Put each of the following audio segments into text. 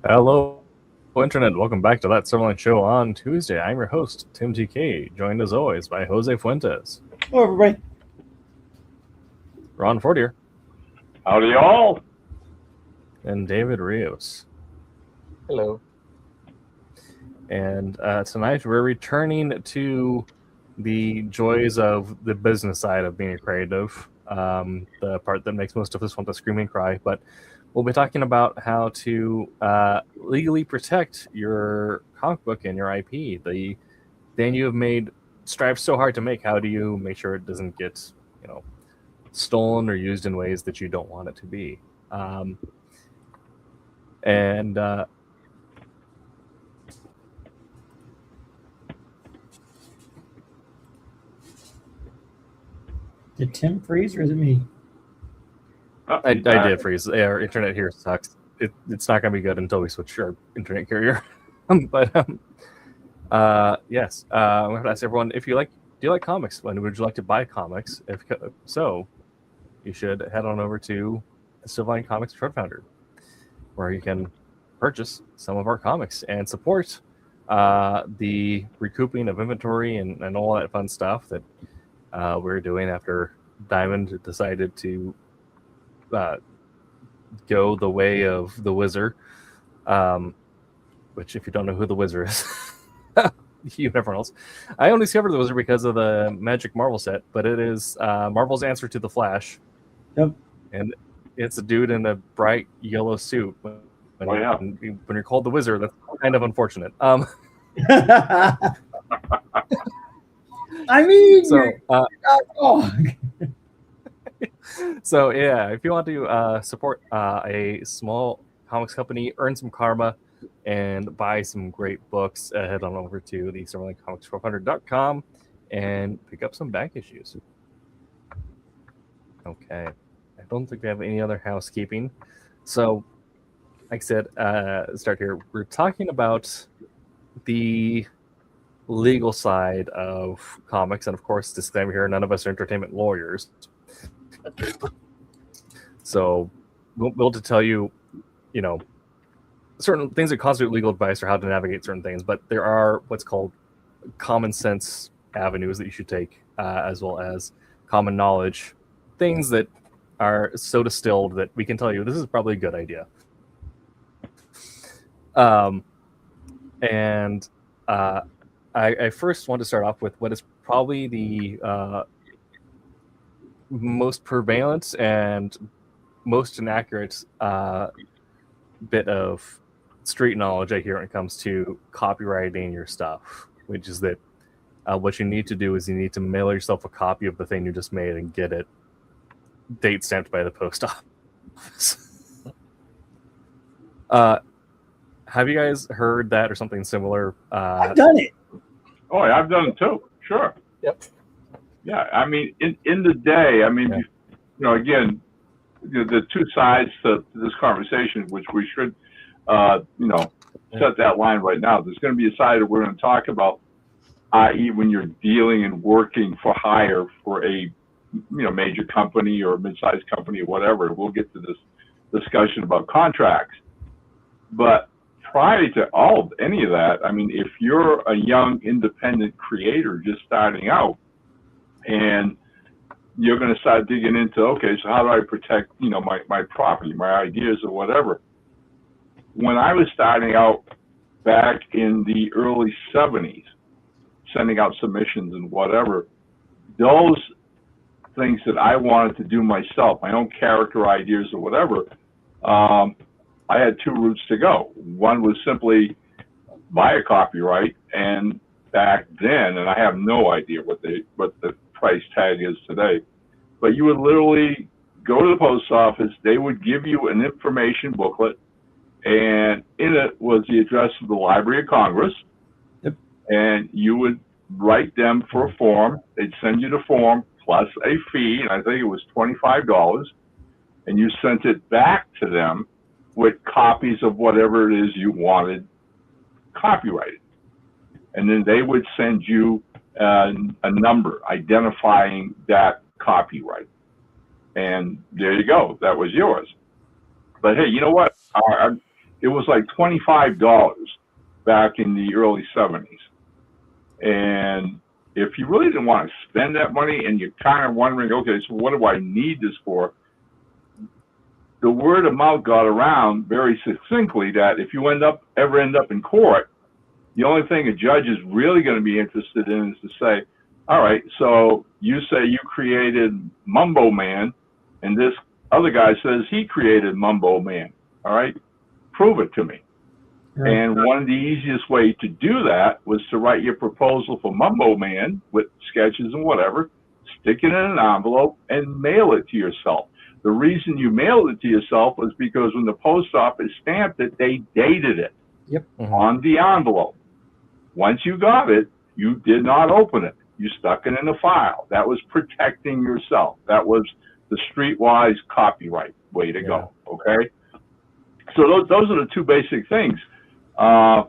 Hello, Internet. Welcome back to that Silverline Show on Tuesday. I'm your host, Tim TK, joined as always by Jose Fuentes. Hello, everybody. Ron Fortier. Howdy, all. And David Rios. Hello. And tonight we're returning to the joys of the business side of being a creative, the part that makes most of us want to scream and cry. But we'll be talking about how to legally protect your comic book and your IP. The thing you have made strive so hard to make. How do you make sure it doesn't get, stolen or used in ways that you don't want it to be? Did Tim freeze or is it me? I did freeze. Our internet here sucks. It's not going to be good until we switch our internet carrier. Yes. I'm going to ask everyone, do you like comics? When would you like to buy comics? If so, you should head on over to the Silverline Comics Crowdfunder, where you can purchase some of our comics and support the recouping of inventory and all that fun stuff that we're doing after Diamond decided to go the way of the Wizard, which, if you don't know who the Wizard is, you everyone else. I only discovered the Wizard because of the Magic Marvel set, but it is Marvel's answer to the Flash. Yep. And it's a dude in a bright yellow suit. When you're called the Wizard, that's kind of unfortunate. I mean, so, dog. So yeah, if you want to support a small comics company, earn some karma, and buy some great books, head on over to the SilverlineComics400.com and pick up some back issues. Okay, I don't think we have any other housekeeping. So, like I said, start here. We're talking about the legal side of comics, and of course, disclaimer here: none of us are entertainment lawyers. So we'll to tell you, certain things that constitute legal advice or how to navigate certain things, but there are what's called common sense avenues that you should take, as well as common knowledge, things that are so distilled that we can tell you this is probably a good idea. I first want to start off with what is probably the most prevalent and most inaccurate bit of street knowledge I hear when it comes to copyrighting your stuff, which is that what you need to do is you need to mail yourself a copy of the thing you just made and get it date stamped by the post office. Have you guys heard that or something similar? I've done it. Oh, I've done it too. Sure. Yep. Yeah, I mean, in the day, again, the two sides to this conversation, which we should, set that line right now. There's going to be a side that we're going to talk about, i.e., when you're dealing and working for hire for a, major company or a mid-sized company or whatever. We'll get to this discussion about contracts. But prior to any of that, I mean, if you're a young independent creator just starting out, and you're going to start digging into, okay, so how do I protect, my property, my ideas or whatever? When I was starting out back in the early 70s, sending out submissions and whatever, those things that I wanted to do myself, my own character ideas or whatever, I had two routes to go. One was simply buy a copyright, and back then, and I have no idea what the price tag is today, but you would literally go to the post office. They would give you an information booklet, and in it was the address of the Library of Congress. Yep. And you would write them for a form. They'd send you the form plus a fee, and I think it was $25, and you sent it back to them with copies of whatever it is you wanted copyrighted. And then they would send you a number identifying that copyright. And there you go. That was yours. But hey, you know what? it was like $25 back in the early 70s. And if you really didn't want to spend that money and you're kind of wondering, okay, so what do I need this for? The word of mouth got around very succinctly that if you ever end up in court, the only thing a judge is really going to be interested in is to say, all right, so you say you created Mumbo Man, and this other guy says he created Mumbo Man. All right, prove it to me. Right. And one of the easiest way to do that was to write your proposal for Mumbo Man with sketches and whatever, stick it in an envelope, and mail it to yourself. The reason you mailed it to yourself was because when the post office stamped it, they dated it on the envelope. Once you got it, you did not open it. You stuck it in a file. That was protecting yourself. That was the streetwise copyright way to go, okay? So those are the two basic things. I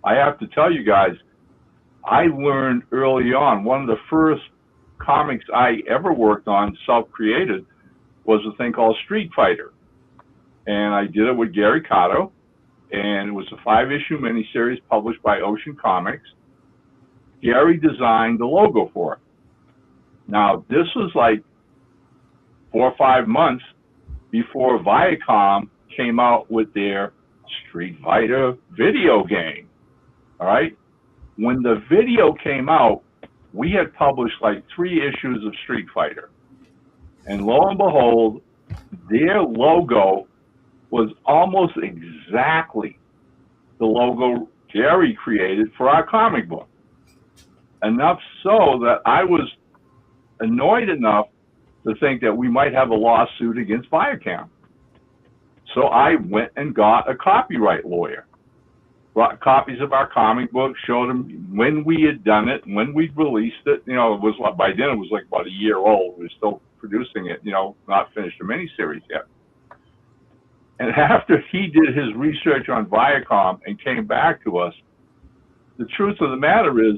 have to tell you guys, I learned early on, one of the first comics I ever worked on, self-created, was a thing called Street Fighter. And I did it with Gary Cotto, and it was a 5-issue miniseries published by Ocean Comics. Gary designed the logo for it. Now, this was like 4 or 5 months before Viacom came out with their Street Fighter video game. All right? When the video came out, we had published like 3 issues of Street Fighter. And lo and behold, their logo was almost exactly the logo Gary created for our comic book. Enough so that I was annoyed enough to think that we might have a lawsuit against Viacom. So I went and got a copyright lawyer, brought copies of our comic book, showed him when we had done it, when we'd released it. You know, it was by then it was like about a year old. We were still producing it, you know, not finished a miniseries yet. And after he did his research on Viacom and came back to us, the truth of the matter is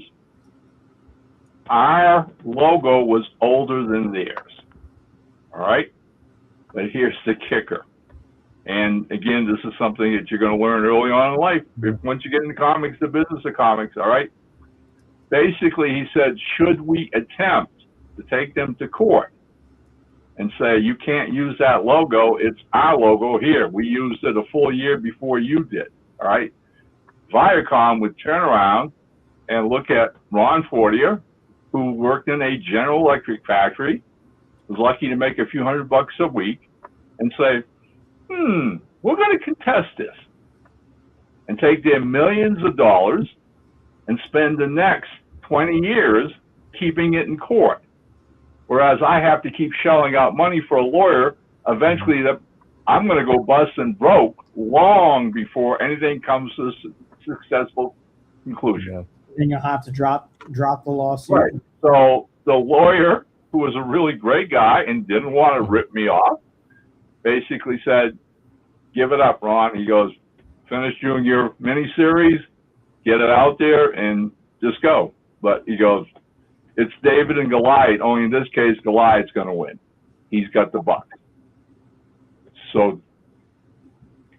our logo was older than theirs. All right? But here's the kicker. And again, this is something that you're going to learn early on in life. Once you get into comics, the business of comics, all right? Basically, he said, should we attempt to take them to court and say, you can't use that logo, it's our logo here. We used it a full year before you did, all right? Viacom would turn around and look at Ron Fortier, who worked in a General Electric factory, was lucky to make a few $100 a week, and say, we're going to contest this, and take their millions of dollars and spend the next 20 years keeping it in court. Whereas I have to keep shelling out money for a lawyer, eventually that I'm going to go bust and broke long before anything comes to a successful conclusion. Then you'll have to drop the lawsuit. Right. So the lawyer, who was a really great guy and didn't want to rip me off, basically said, give it up, Ron. He goes, finish doing your miniseries, get it out there, and just go. But he goes, it's David and Goliath, only in this case, Goliath's going to win. He's got the buck. So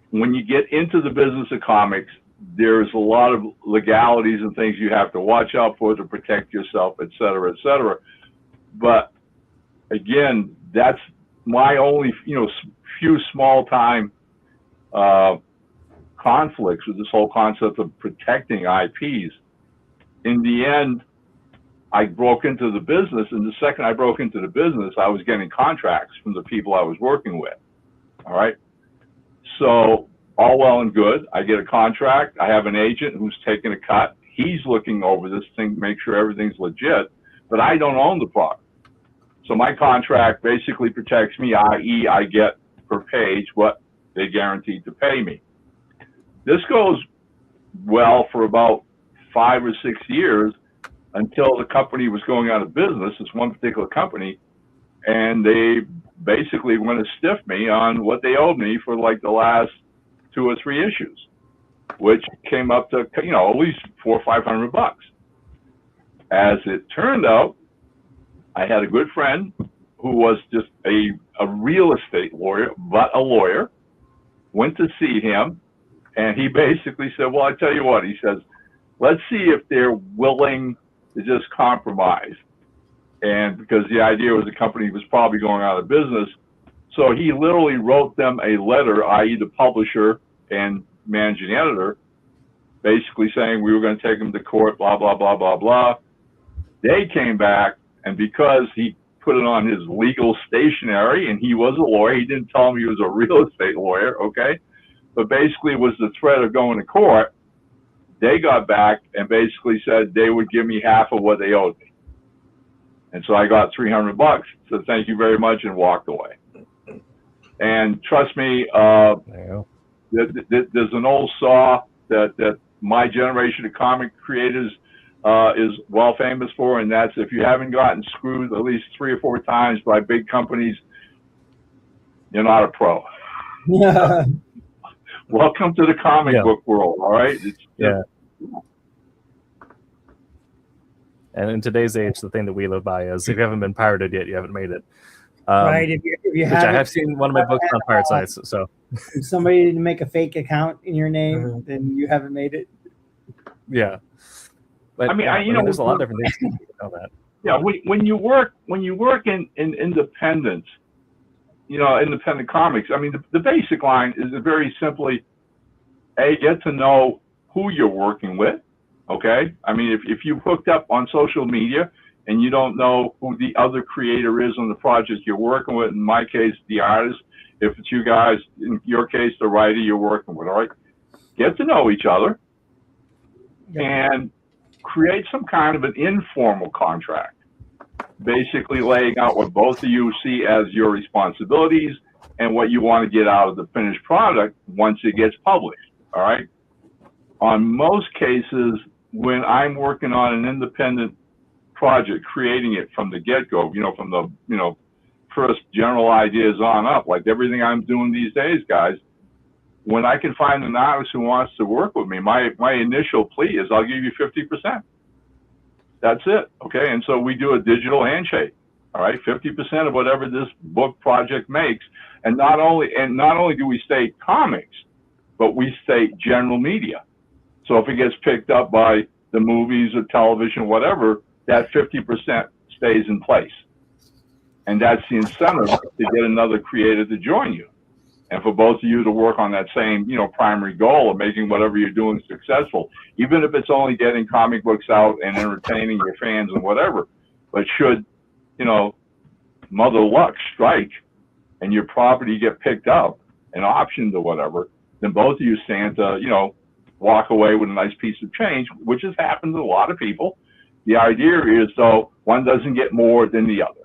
when you get into the business of comics, there's a lot of legalities and things you have to watch out for to protect yourself, et cetera, et cetera. But again, that's my only, few small time conflicts with this whole concept of protecting IPs. In the end, I broke into the business, and the second I broke into the business, I was getting contracts from the people I was working with. All right. So all well and good. I get a contract. I have an agent who's taking a cut. He's looking over this thing, make sure everything's legit, but I don't own the product. So my contract basically protects me, i.e. I get per page what they guaranteed to pay me. This goes well for about 5 or 6 years until the company was going out of business, this one particular company, and they basically went to stiff me on what they owed me for like the last 2 or 3 issues, which came up to, at least $400 or $500. As it turned out, I had a good friend who was just a real estate lawyer, but a lawyer, went to see him, And he basically said, well, I tell you what, he says, let's see if they're willing to just compromise. And because the idea was the company was probably going out of business. So he literally wrote them a letter, i.e. the publisher and managing editor, basically saying we were going to take them to court, blah, blah, blah, blah, blah. They came back, and because he put it on his legal stationery, and he was a lawyer, he didn't tell him he was a real estate lawyer, okay? But basically it was the threat of going to court. They got back and basically said they would give me half of what they owed me. And so I got $300, said thank you very much, and walked away. And trust me, there's an old saw that my generation of comic creators is well famous for, and that's if you haven't gotten screwed at least 3 or 4 times by big companies, you're not a pro. Welcome to the comic book world, all right? And in today's age, the thing that we live by is if you haven't been pirated yet, you haven't made it. Right. If you which I have seen one of my books on pirate sites. So if somebody didn't make a fake account in your name, then you haven't made it. Yeah. But I mean, there's a lot of different things to know that. Yeah, when you work in independence, independent comics. I mean, the basic line is very simply, get to know who you're working with. Okay, I mean, if you hooked up on social media and you don't know who the other creator is on the project you're working with, in my case, the artist, if it's you guys, in your case, the writer you're working with, all right, get to know each other and create some kind of an informal contract, basically laying out what both of you see as your responsibilities and what you want to get out of the finished product once it gets published, all right? On most cases, when I'm working on an independent project, creating it from the get-go, from the, first general ideas on up, like everything I'm doing these days, guys, when I can find an artist who wants to work with me, my initial plea is I'll give you 50%. That's it, okay? And so we do a digital handshake, all right? 50% of whatever this book project makes, and not only do we state comics, but we state general media. So if it gets picked up by the movies or television, whatever, that 50% stays in place. And that's the incentive to get another creator to join you. And for both of you to work on that same, primary goal of making whatever you're doing successful, even if it's only getting comic books out and entertaining your fans and whatever. But should, mother luck strike and your property get picked up and optioned or whatever, then both of you stand to, walk away with a nice piece of change, which has happened to a lot of people. The idea is, though, one doesn't get more than the other.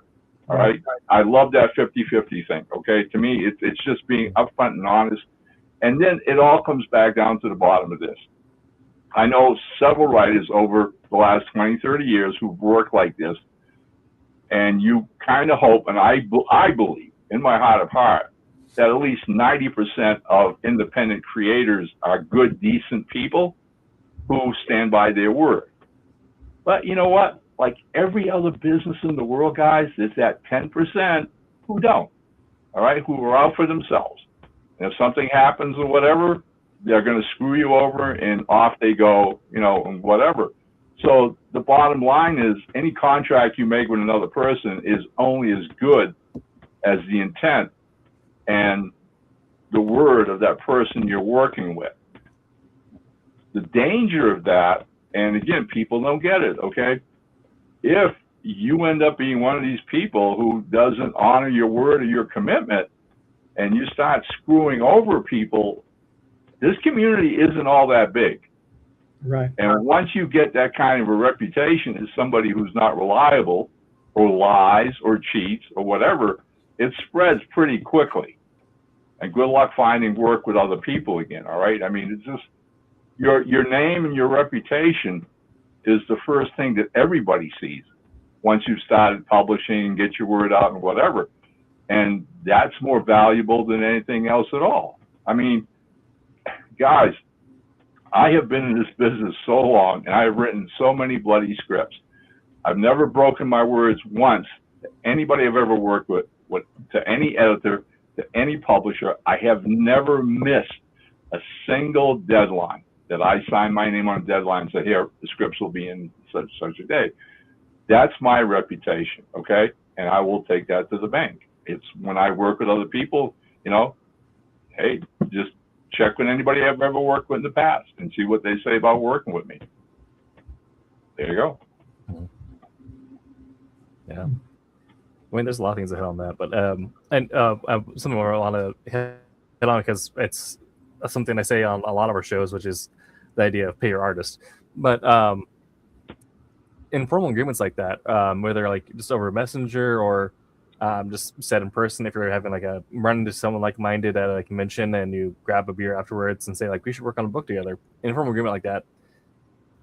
All right. I love that 50-50 thing. Okay. To me, it's just being upfront and honest. And then it all comes back down to the bottom of this. I know several writers over the last 20, 30 years who've worked like this. And you kind of hope, and I believe in my heart of heart, that at least 90% of independent creators are good, decent people who stand by their word. But you know what? Like every other business in the world, guys, there's that 10% who don't, all right, who are out for themselves. And if something happens or whatever, they're going to screw you over and off they go, and whatever. So the bottom line is any contract you make with another person is only as good as the intent and the word of that person you're working with. The danger of that, and again, people don't get it, okay? If you end up being one of these people who doesn't honor your word or your commitment, and you start screwing over people, this community isn't all that big. Right. And once you get that kind of a reputation as somebody who's not reliable or lies or cheats or whatever, it spreads pretty quickly. And good luck finding work with other people again, all right? I mean, it's just your name and your reputation is the first thing that everybody sees once you've started publishing and get your word out and whatever. And that's more valuable than anything else at all. I mean, guys, I have been in this business so long and I have written so many bloody scripts. I've never broken my words once to anybody I've ever worked with to any editor, to any publisher. I have never missed a single deadline that I sign my name on a deadline and say, here, the scripts will be in such a day. That's my reputation, okay? And I will take that to the bank. It's when I work with other people, hey, just check with anybody I've ever worked with in the past and see what they say about working with me. There you go. Yeah. I mean, there's a lot of things to hit on that, but something more I want to hit on because it's something I say on a lot of our shows, which is the idea of pay your artist. But informal agreements like that, whether like just over Messenger or just said in person, if you're having like a run into someone like-minded at a convention and you grab a beer afterwards and say like we should work on a book together, informal agreement like that,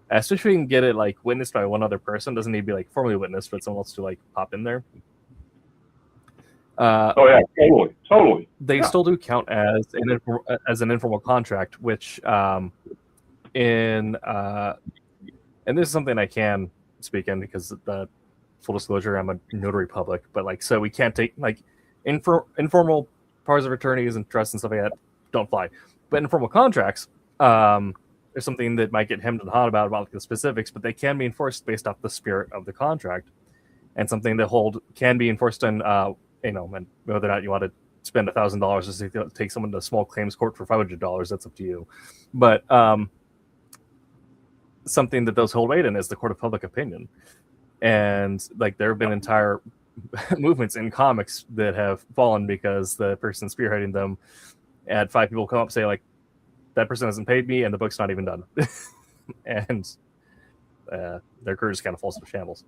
especially if you can get it like witnessed by one other person, doesn't need to be like formally witnessed, but someone else to like pop in there. Oh yeah, totally. They still do count as an informal contract, which and this is something I can speak in because the full disclosure, I'm a notary public, but like so we can't take like informal powers of attorneys and trusts and stuff like that don't fly. But informal contracts, there's something that might get hemmed and hawed about like the specifics, but they can be enforced based off the spirit of the contract, and something that can be enforced in and whether or not you want to spend $1,000 to take someone to small claims court for $500, that's up to you. But something that those hold weight in is the court of public opinion. And like there have been entire movements in comics that have fallen because the person spearheading them had 5 people come up and say like, that person hasn't paid me and the book's not even done. And their career just kind of falls into shambles.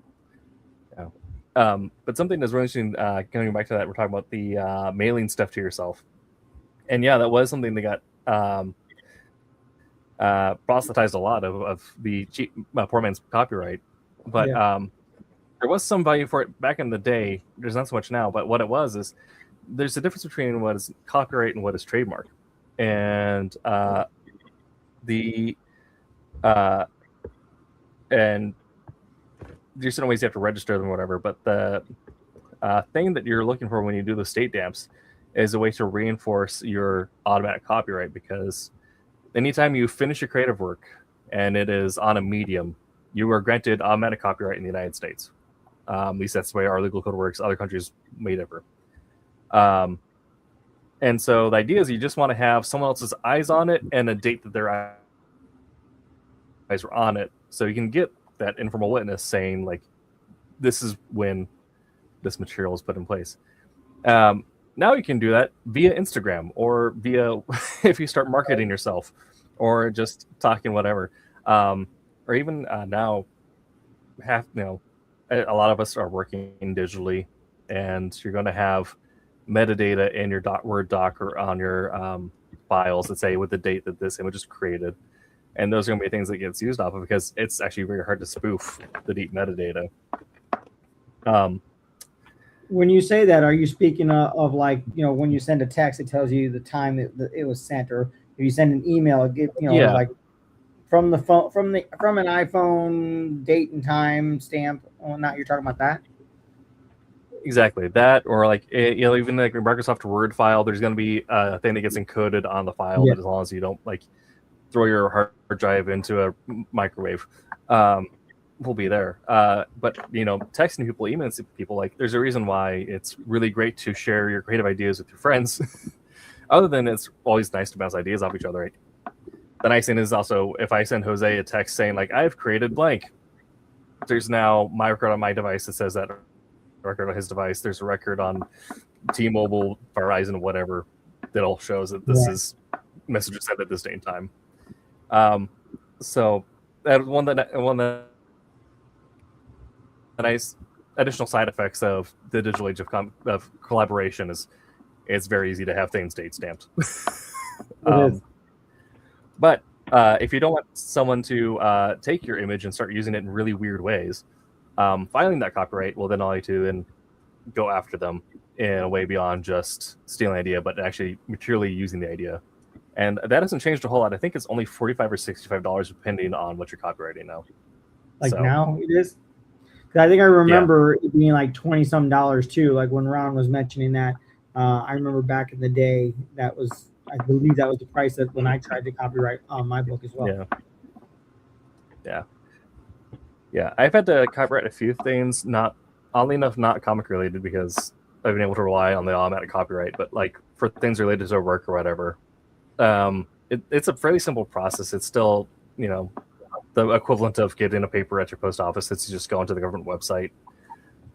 Yeah. But something that's really interesting, going back to that, we're talking about the mailing stuff to yourself. And yeah, that was something that got proselytized a lot of the cheap poor man's copyright. But there was some value for it back in the day. There's not so much now, but what it was is there's a difference between what is copyright and what is trademark. And there's certain ways you have to register them or whatever, but the thing that you're looking for when you do the state stamps is a way to reinforce your automatic copyright, because anytime you finish your creative work and it is on a medium, you are granted automatic copyright in the United States. At least that's the way our legal code works. Other countries may differ. And so the idea is you just want to have someone else's eyes on it and a date that their eyes were on it, so you can get that informal witness saying like, this is when this material is put in place. Now you can do that via Instagram or via if you start marketing yourself or just talking whatever, or even now a lot of us are working digitally, and you're going to have metadata in your Word doc or on your files that say with the date that this image is created. And those are going to be things that gets used off of, because it's actually very hard to spoof the deep metadata. When you say that, are you speaking of like, when you send a text, it tells you the time it was sent, or if you send an email, like from the phone, from an iPhone, date and time stamp? Oh, not you're talking about that? Exactly that, or like even like a Microsoft Word file, there's going to be a thing that gets encoded on the file that as long as you don't like throw your hard drive into a microwave, will be there. But texting people, emailing people, like there's a reason why it's really great to share your creative ideas with your friends. Other than it's always nice to bounce ideas off each other, right? The nice thing is also if I send Jose a text saying like I've created blank, there's now my record on my device that says that record on his device. There's a record on T-Mobile, Verizon, whatever, that all shows that this is messages sent at this date and time. So that one that the nice additional side effects of the digital age of collaboration is it's very easy to have things date stamped. But if you don't want someone to take your image and start using it in really weird ways, filing that copyright will then allow you to then go after them in a way beyond just stealing the idea, but actually materially using the idea. And that hasn't changed a whole lot. I think it's only $45 or $65 depending on what you're copywriting now. Now it is? Because I think I remember it being like $20-some too. Like when Ron was mentioning that, I remember back in the day that was I believe that was the price that when I tried to copyright on my book as well. Yeah. I've had to copyright a few things, oddly enough, not comic related, because I've been able to rely on the automatic copyright, but like for things related to work or whatever, it's a fairly simple process. It's still, the equivalent of getting a paper at your post office. It's just go onto the government website,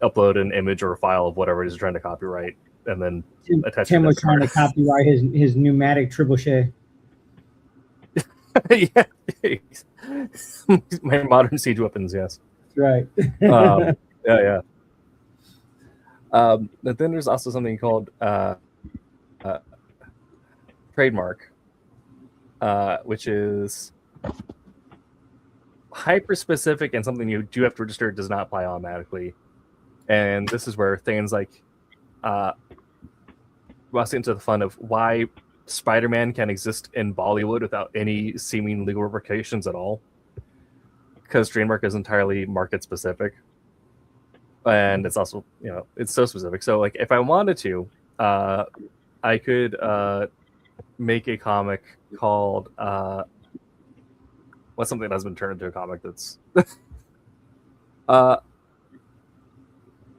upload an image or a file of whatever it is you're trying to copyright, and then attach Tim it. was trying to copyright his pneumatic trebuchet. Yeah. My modern siege weapons, yes. Right. Yeah. But then there's also something called trademark, which is hyper specific and something you do have to register. It does not apply automatically, and this is where things like rusting into the fun of why Spider-Man can exist in Bollywood without any seeming legal repercussions at all, because trademark is entirely market specific, and it's also it's so specific. So like if I wanted to, I could make a comic called what's something that has been turned into a comic that's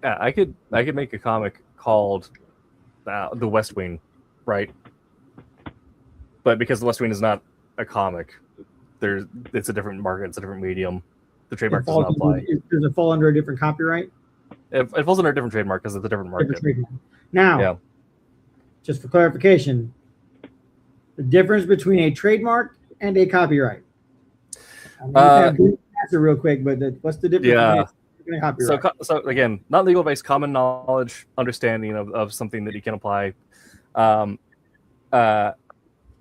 I could make a comic called The West Wing, right? But because The West Wing is not a comic, it's a different market, it's a different medium. The trademark does not apply. Does it fall under a different copyright? It falls under a different trademark because it's a different market. Now, just for clarification, the difference between a trademark and a copyright. Answer real quick, but what's the difference between a copyright? So again, not legal based, common knowledge, understanding of something that you can apply.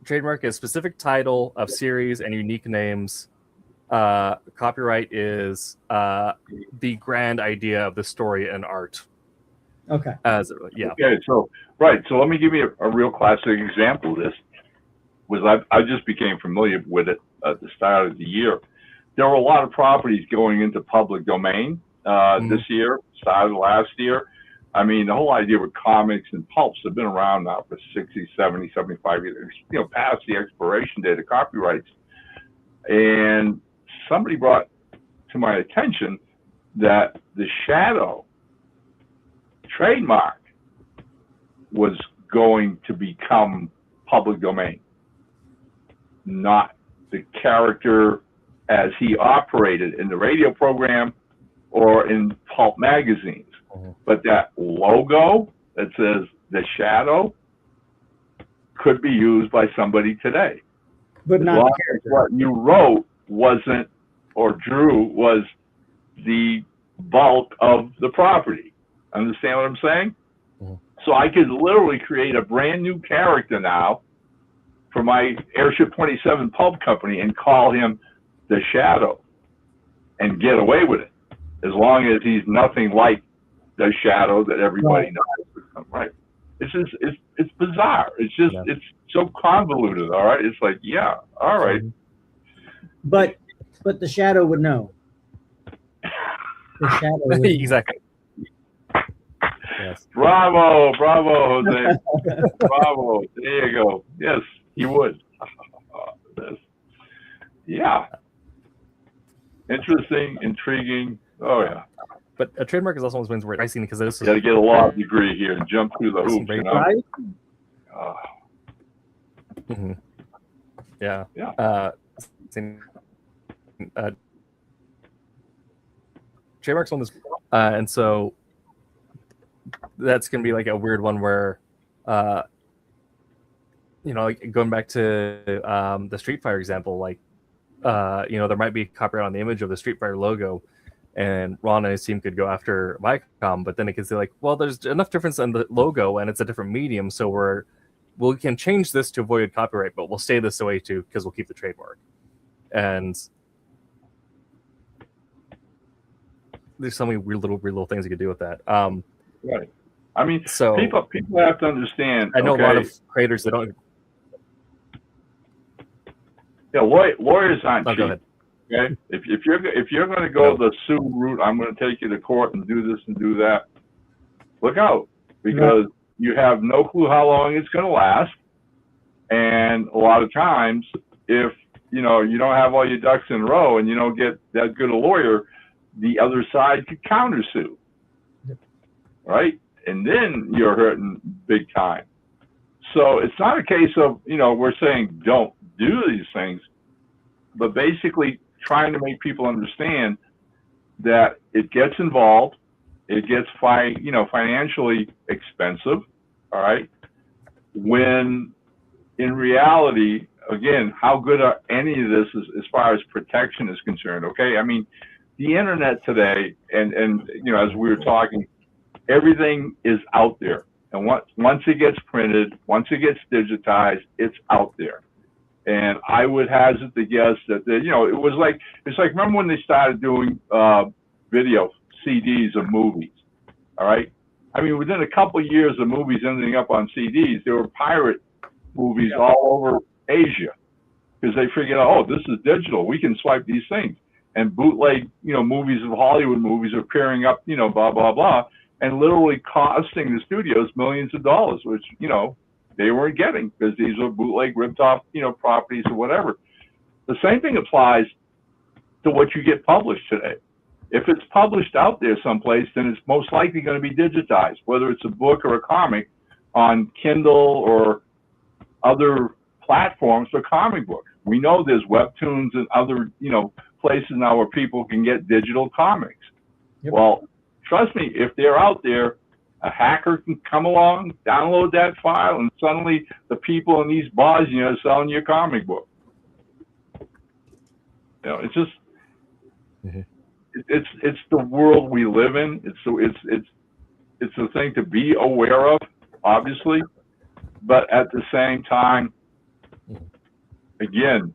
Trademark is specific title of series and unique names. Copyright is the grand idea of the story and art. Okay. Okay. So let me give you a real classic example of this. I just became familiar with it at the start of the year. There were a lot of properties going into public domain this year, started last year. I mean, the whole idea with comics and pulps have been around now for 60, 70, 75 years, past the expiration date of copyrights. And somebody brought to my attention that the Shadow trademark was going to become public domain, not the character as he operated in the radio program or in pulp magazines. But that logo that says the Shadow could be used by somebody today. But as not long the character. as what you wrote wasn't or drew was the bulk of the property. Understand what I'm saying? So I could literally create a brand new character now for my Airship 27 pulp company and call him the Shadow and get away with it, as long as he's nothing like the Shadow that everybody knows. Right? It's bizarre. It's just it's so convoluted. All right. It's like all right. But the Shadow would know. The Shadow would know. Exactly. Yes. Bravo, Jose. Bravo. There you go. Yes, he would. Yeah. Interesting, intriguing. Oh yeah. But a trademark is also one of those ones where pricing, because this is got to get a law degree here and jump through the hoops. Right? Yeah. Trademarks on this, and so that's gonna be like a weird one where, like going back to the Street Fighter example, like, there might be copyright on the image of the Street Fighter logo, and Ron and his team could go after Viacom, but then it could say like, well, there's enough difference in the logo and it's a different medium, so we can change this to avoid copyright, but we'll stay this way too because we'll keep the trademark. And there's so many weird little things you could do with that. Right. I mean, so people have to understand. I know a lot of creators that don't. Yeah, lawyers aren't cheap. Go ahead. Okay, if you're going to go the sue route, I'm going to take you to court and do this and do that. Look out, because you have no clue how long it's going to last, And a lot of times, if you don't have all your ducks in a row and you don't get that good a lawyer, the other side could countersue, right? And then you're hurting big time. So it's not a case of, we're saying don't do these things, but basically trying to make people understand that it gets involved, it gets financially expensive, all right? When in reality, again, how good are any of this as far as protection is concerned, okay? I mean, the internet today, and as we were talking, everything is out there. And once it gets printed, once it gets digitized, it's out there. And I would hazard to guess that, it's like, remember when they started doing video CDs of movies, all right? I mean, within a couple of years of movies ending up on CDs, there were pirate movies all over Asia because they figured out, oh, this is digital. We can swipe these things. And bootleg, movies of Hollywood movies are appearing up, blah, blah, blah, and literally costing the studios millions of dollars, which, they weren't getting because these were bootleg, ripped off, properties or whatever. The same thing applies to what you get published today. If it's published out there someplace, then it's most likely going to be digitized, whether it's a book or a comic on Kindle or other platforms for comic books. We know there's webtoons and other, places now where people can get digital comics. Yep. Well, trust me, if they're out there, a hacker can come along, download that file, and suddenly the people in these bars, are selling your comic book. It's just, it's the world we live in. It's a thing to be aware of, obviously, but at the same time, again,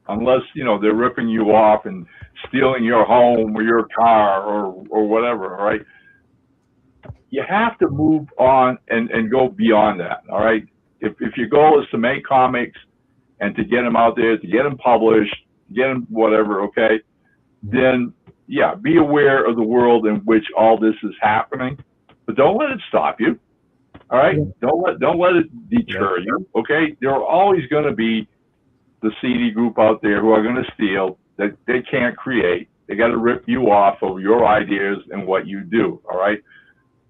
unless they're ripping you off and stealing your home or your car or whatever, all right? You have to move on and go beyond that, all right? If your goal is to make comics and to get them out there, to get them published, get them whatever, okay, then yeah, be aware of the world in which all this is happening, but don't let it stop you, all right? Don't let it deter you, okay? There are always going to be the seedy group out there who are going to steal that they can't create. They got to rip you off of your ideas and what you do, all right?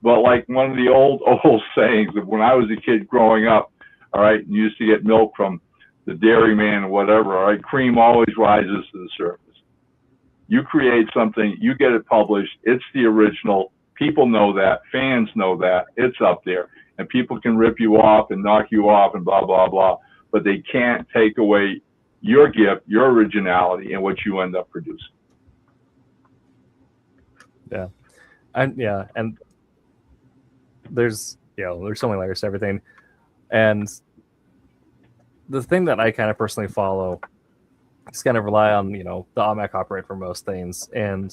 But like one of the old sayings of when I was a kid growing up, all right, you used to get milk from the dairyman or whatever, all right, cream always rises to the surface. You create something, you get it published, it's the original, people know that, fans know that, it's up there, and people can rip you off and knock you off and blah, blah, blah, but they can't take away your gift, your originality, and what you end up producing. Yeah. And there's so many layers to everything. And the thing that I kind of personally follow is kind of rely on, the automatic operate for most things. And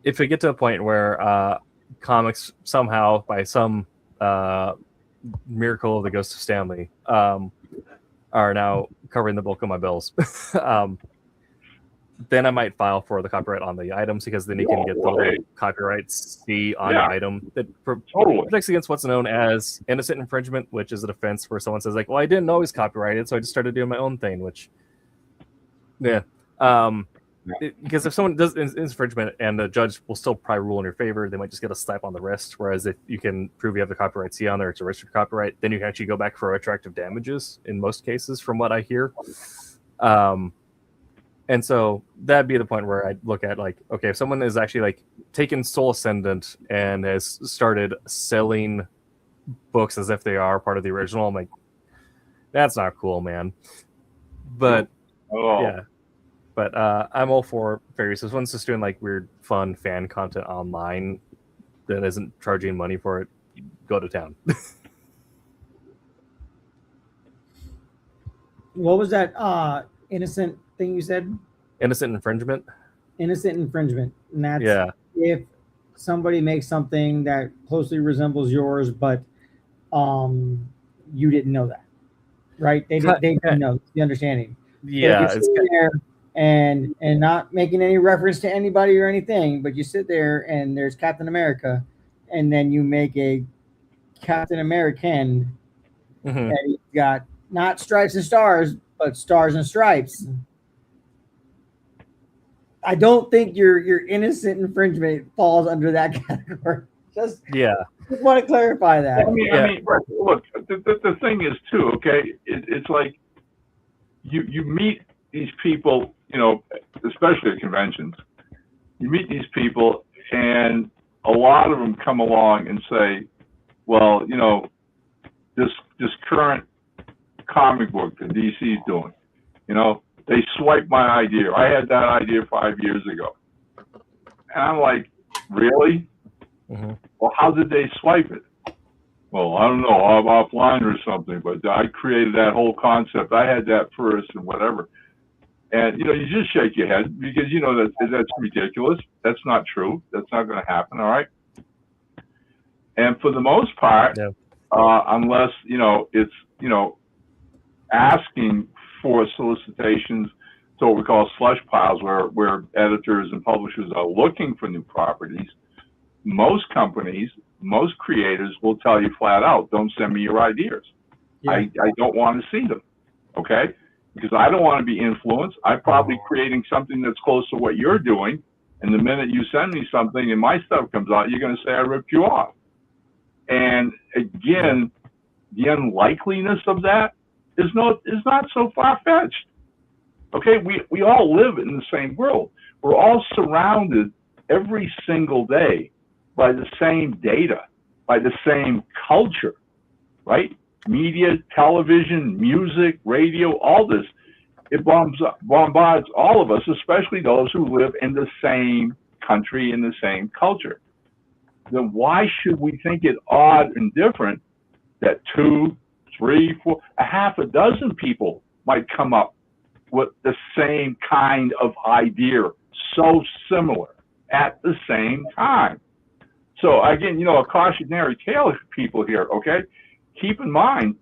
if we get to a point where comics somehow, by some miracle of the Ghost of Stanley, are now covering the bulk of my bills, then I might file for the copyright on the items, because then you can get the little copyright C on the item that protects against what's known as innocent infringement, which is a defense where someone says like, well, I didn't know it was copyrighted, so I just started doing my own thing, which, because if someone does infringement and the judge will still probably rule in your favor, they might just get a slap on the wrist. Whereas if you can prove you have the copyright C on there, it's a registered copyright, then you can actually go back for retroactive damages in most cases, from what I hear. And so that'd be the point where I'd look at like, okay, if someone is actually like taken Soul Ascendant and has started selling books as if they are part of the original, I'm like, that's not cool, man. But but I'm all for fair use. If someone's just doing like weird, fun fan content online that isn't charging money for it, go to town. What was that innocent thing you said? Innocent infringement. Innocent infringement. And that's if somebody makes something that closely resembles yours, but you didn't know that, right? They didn't know the understanding. Yeah, it's there and not making any reference to anybody or anything, but you sit there and there's Captain America, and then you make a Captain American and he's got not stripes and stars, but stars and stripes. I don't think your innocent infringement falls under that category. Just want to clarify that. I mean, look, the thing is too, okay, it's like you meet these people, you know, especially at conventions, you meet these people and a lot of them come along and say, well, you know, this current comic book that DC's doing, you know, they swiped my idea. I had that idea 5 years ago. And I'm like, really? Mm-hmm. Well, how did they swipe it? Well, I don't know, I'm offline or something, but I created that whole concept. I had that first and whatever. And, you know, you just shake your head because, you know, that's ridiculous. That's not true. That's not going to happen, all right? And for the most part, unless, you know, it's, you know, asking for solicitations to what we call slush piles, where editors and publishers are looking for new properties, most companies, most creators will tell you flat out, don't send me your ideas. I don't want to see them, okay? Because I don't want to be influenced. I'm probably creating something that's close to what you're doing, and the minute you send me something and my stuff comes out, you're going to say I ripped you off. And again, the unlikeliness of that is not so far-fetched. Okay, we all live in the same world. We're all surrounded every single day by the same data, by the same culture, right? Media, television, music, radio, all this, it bombards all of us, especially those who live in the same country, in the same culture. Then why should we think it odd and different that 2, 3, 4, a half a dozen people might come up with the same kind of idea, so similar at the same time? So again, you know, a cautionary tale for people here, okay? Keep in mind,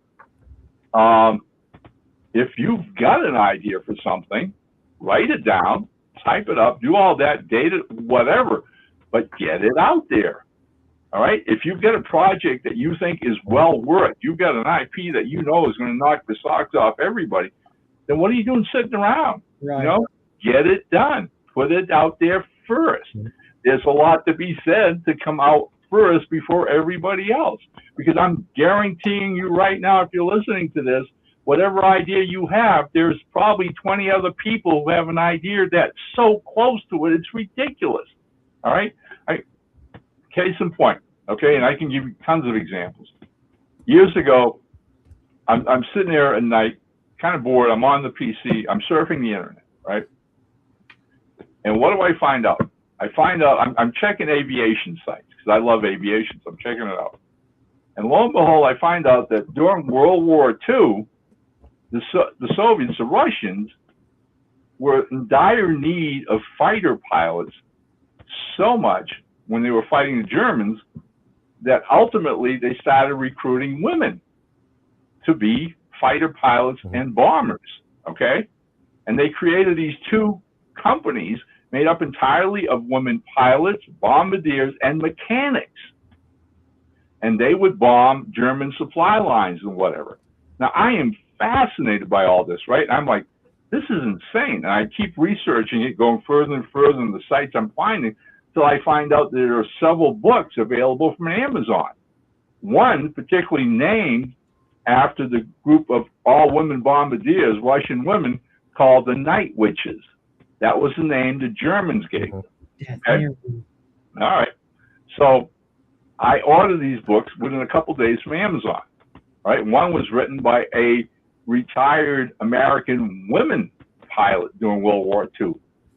if you've got an idea for something, write it down, type it up, do all that, data, whatever, but get it out there. All right. If you've got a project that you think is well worth, you've got an IP that you know is going to knock the socks off everybody, then what are you doing sitting around? Right. You know, get it done. Put it out there first. There's a lot to be said to come out first before everybody else. Because I'm guaranteeing you right now, if you're listening to this, whatever idea you have, there's probably 20 other people who have an idea that's so close to it, it's ridiculous. All right. Case in point, okay, and I can give you tons of examples. Years ago, I'm sitting there at night, kind of bored. I'm on the PC. I'm surfing the internet, right? And what do I find out? I find out I'm checking aviation sites because I love aviation, so I'm checking it out. And lo and behold, I find out that during World War II, the Soviets, the Russians, were in dire need of fighter pilots so much when they were fighting the Germans that ultimately they started recruiting women to be fighter pilots and bombers, okay? And they created these two companies made up entirely of women pilots, bombardiers, and mechanics. And they would bomb German supply lines and whatever. Now, I am fascinated by all this, right? I'm like, this is insane. And I keep researching it, going further and further in the sites I'm finding, till I find out that there are several books available from Amazon. One particularly named after the group of all-women bombardiers, Russian women, called the Night Witches. That was the name the Germans gave them. Okay? All right. So I ordered these books within a couple days from Amazon. Right? One was written by a retired American women pilot during World War II,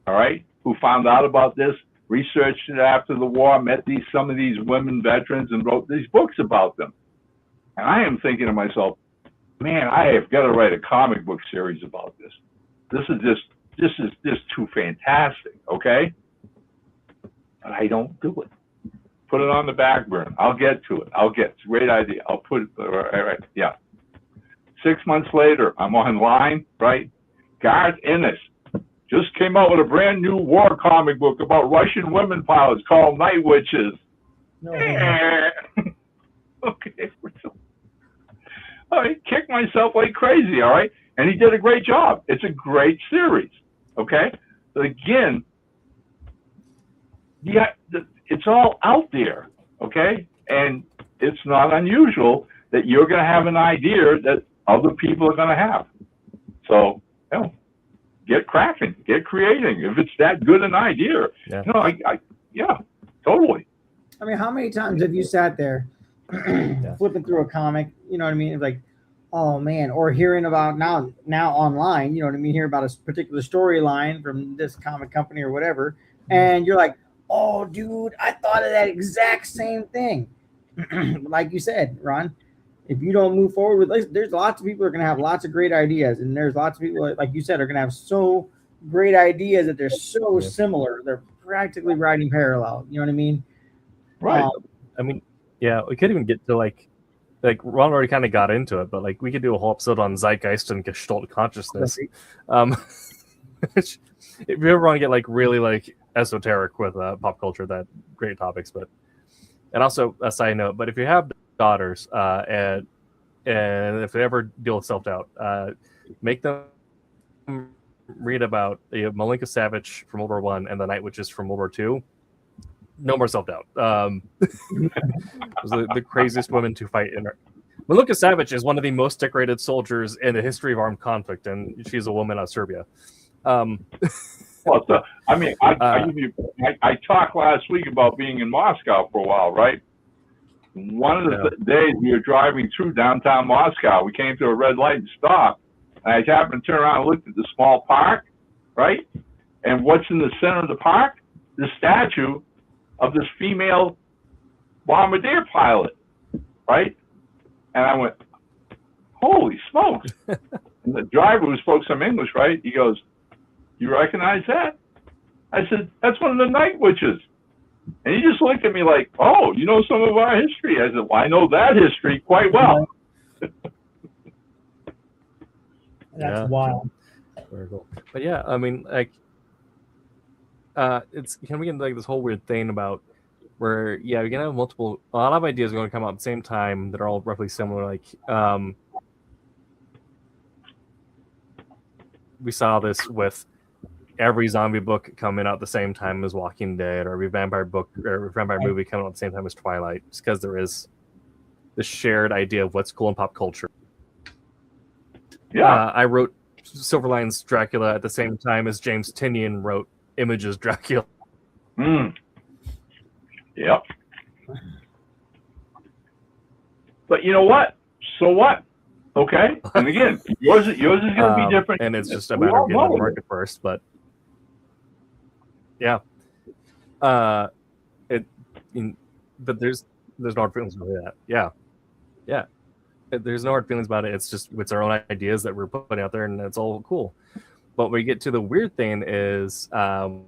all right, who found out about this, researched it after the war, met some of these women veterans, and wrote these books about them. And I am thinking to myself, man, I have got to write a comic book series about this. This is just too fantastic, okay? But I don't do it. Put it on the back burner. I'll get to it. It's a great idea. I'll put it, all right, yeah. 6 months later, I'm online, right? Garth Ennis just came out with a brand new war comic book about Russian women pilots called Night Witches. No. Okay. I kicked myself like crazy, all right? And he did a great job. It's a great series, okay? But again, yeah, it's all out there, okay? And it's not unusual that you're going to have an idea that other people are going to have. So, you know, get cracking, get creating. If it's that good an idea, Yeah. you know, yeah, totally. I mean, how many times have you sat there flipping through a comic? You know what I mean? Like, oh man, or hearing about now online. You know what I mean? Hear about a particular storyline from this comic company or whatever, and you're like, oh, dude, I thought of that exact same thing. Like you said, Ron, if you don't move forward with this, there's lots of people are going to have lots of great ideas, and there's lots of people, like you said, are going to have so great ideas that they're so similar. They're practically writing parallel. You know what I mean? Right. I mean, yeah, we could even get to like Ron already kind of got into it, but like we could do a whole episode on zeitgeist and Gestalt consciousness. If you ever want to get like really like esoteric with pop culture, that great topics. But and also a side note, but if you have daughters and if they ever deal with self-doubt, make them read about Malinka Savage from World War One and the Night Witches from World War Two. No more self-doubt. The craziest women to fight in her. Malinka Savage is one of the most decorated soldiers in the history of armed conflict, and she's a woman out of Serbia. Well, so, I mean, I talked last week about being in Moscow for a while, right? One of the days we were driving through downtown Moscow, we came to a red light and stopped. And I happened to turn around and looked at the small park, right? And what's in the center of the park? The statue of this female bombardier pilot, right? And I went, holy smokes. And the driver, who spoke some English, right? He goes, you recognize that? I said, that's one of the Night Witches. And he just looked at me like, oh, you know some of our history. I said, well, I know that history quite well. That's wild. Very cool. But yeah, I mean, like, it's can we get like this whole weird thing about where we can have a lot of ideas are going to come out at the same time that are all roughly similar. Like, we saw this with every zombie book coming out at the same time as Walking Dead, or every vampire book or vampire movie coming out at the same time as Twilight, just because there is this shared idea of what's cool in pop culture. Yeah, I wrote Silverline's Dracula at the same time as James Tynion wrote Image's Dracula. Yep. But you know what? So what? Okay. And again, yours is going to be different, and it's just a matter of getting on the market first. But yeah, but there's no hard feelings about that. Yeah. There's no hard feelings about it. It's just it's our own ideas that we're putting out there, and it's all cool. But when we get to the weird thing is when